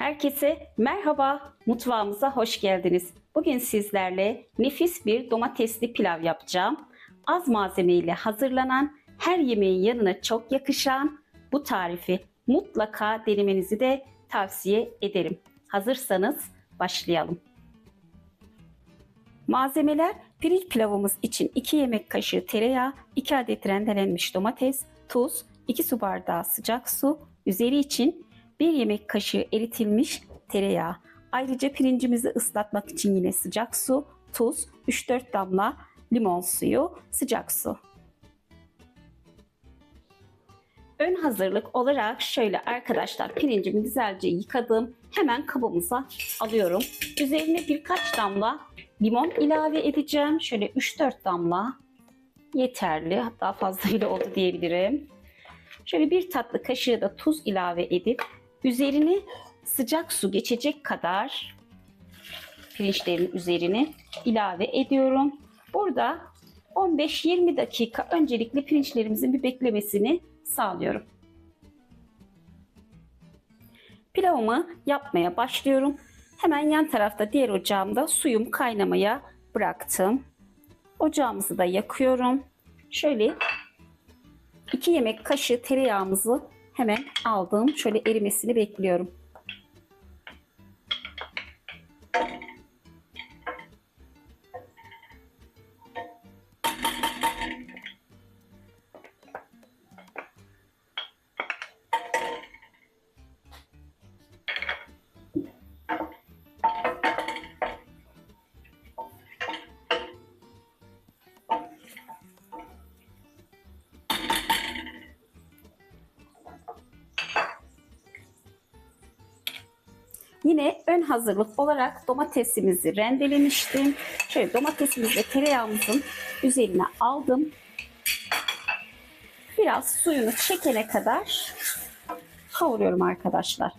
Herkese merhaba, mutfağımıza hoş geldiniz. Bugün sizlerle nefis bir domatesli pilav yapacağım. Az malzemeyle hazırlanan, her yemeğin yanına çok yakışan bu tarifi mutlaka denemenizi de tavsiye ederim. Hazırsanız başlayalım. Malzemeler: pirinç pilavımız için 2 yemek kaşığı tereyağı, 2 adet rendelenmiş domates, tuz, 2 su bardağı sıcak su, üzeri için 1 yemek kaşığı eritilmiş tereyağı. Ayrıca pirincimizi ıslatmak için yine sıcak su, tuz, 3-4 damla limon suyu, sıcak su. Ön hazırlık olarak şöyle arkadaşlar, pirincimi güzelce yıkadım. Hemen kabımıza alıyorum. Üzerine birkaç damla limon ilave edeceğim. Şöyle 3-4 damla yeterli. Hatta fazla bile oldu diyebilirim. Şöyle 1 tatlı kaşığı da tuz ilave edip üzerini sıcak su geçecek kadar pirinçlerin üzerine ilave ediyorum. Burada 15-20 dakika öncelikle pirinçlerimizin bir beklemesini sağlıyorum. Pilavımı yapmaya başlıyorum. Hemen yan tarafta diğer ocağımda suyum kaynamaya bıraktım. Ocağımızı da yakıyorum. Şöyle 2 yemek kaşığı tereyağımızı hemen aldım. Şöyle erimesini bekliyorum. Yine ön hazırlık olarak domatesimizi rendelemiştim. Şöyle domatesimizi ve tereyağımızın üzerine aldım. Biraz suyunu çekene kadar kavuruyorum arkadaşlar.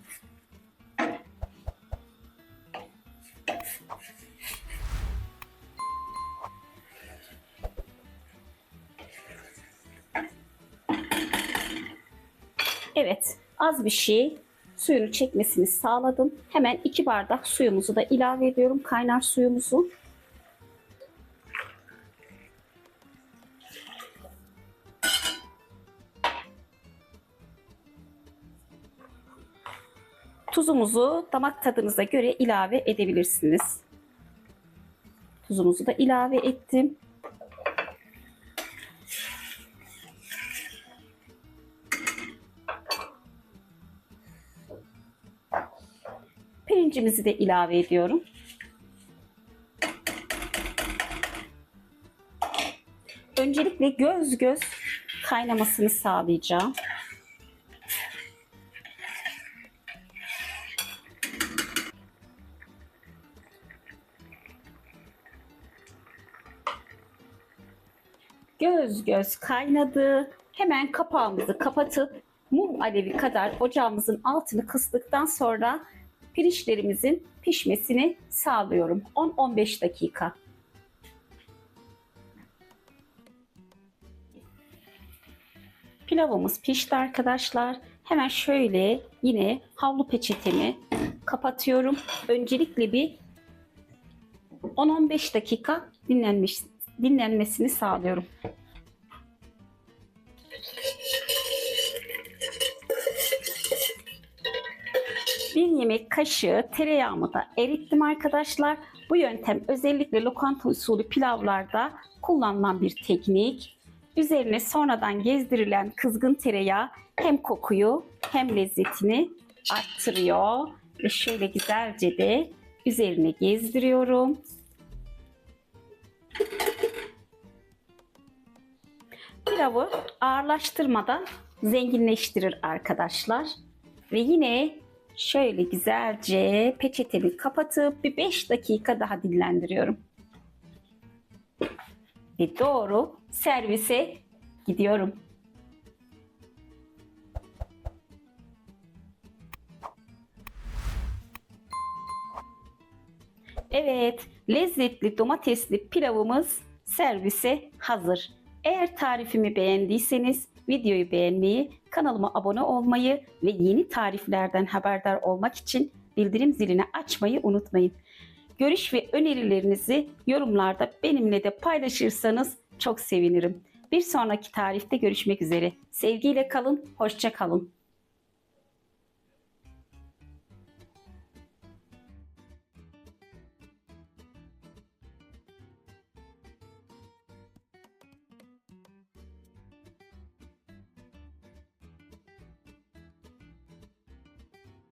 Evet, az bir şey suyunu çekmesini sağladım. Hemen 2 bardak suyumuzu da ilave ediyorum. Kaynar suyumuzu. Tuzumuzu damak tadınıza göre ilave edebilirsiniz. Tuzumuzu da ilave ettim. Pirincimizi de ilave ediyorum. Öncelikle göz göz kaynamasını sağlayacağım. Göz göz kaynadı. Hemen kapağımızı kapatıp mum alevi kadar ocağımızın altını kıstıktan sonra pirinçlerimizin pişmesini sağlıyorum. 10-15 dakika. Pilavımız pişti arkadaşlar. Hemen şöyle yine havlu peçetemi kapatıyorum. Öncelikle bir 10-15 dakika dinlenmesini sağlıyorum. Bir yemek kaşığı tereyağımı da erittim arkadaşlar. Bu yöntem özellikle lokanta usulü pilavlarda kullanılan bir teknik. Üzerine sonradan gezdirilen kızgın tereyağı hem kokuyu hem lezzetini arttırıyor. Ve şöyle güzelce de üzerine gezdiriyorum. Pilavı ağırlaştırmadan zenginleştirir arkadaşlar. Ve yine şöyle güzelce peçetemi kapatıp bir 5 dakika daha dinlendiriyorum. Ve doğru servise gidiyorum. Evet, lezzetli domatesli pilavımız servise hazır. Eğer tarifimi beğendiyseniz videoyu beğenmeyi, kanalıma abone olmayı ve yeni tariflerden haberdar olmak için bildirim zilini açmayı unutmayın. Görüş ve önerilerinizi yorumlarda benimle de paylaşırsanız çok sevinirim. Bir sonraki tarifte görüşmek üzere. Sevgiyle kalın, hoşça kalın.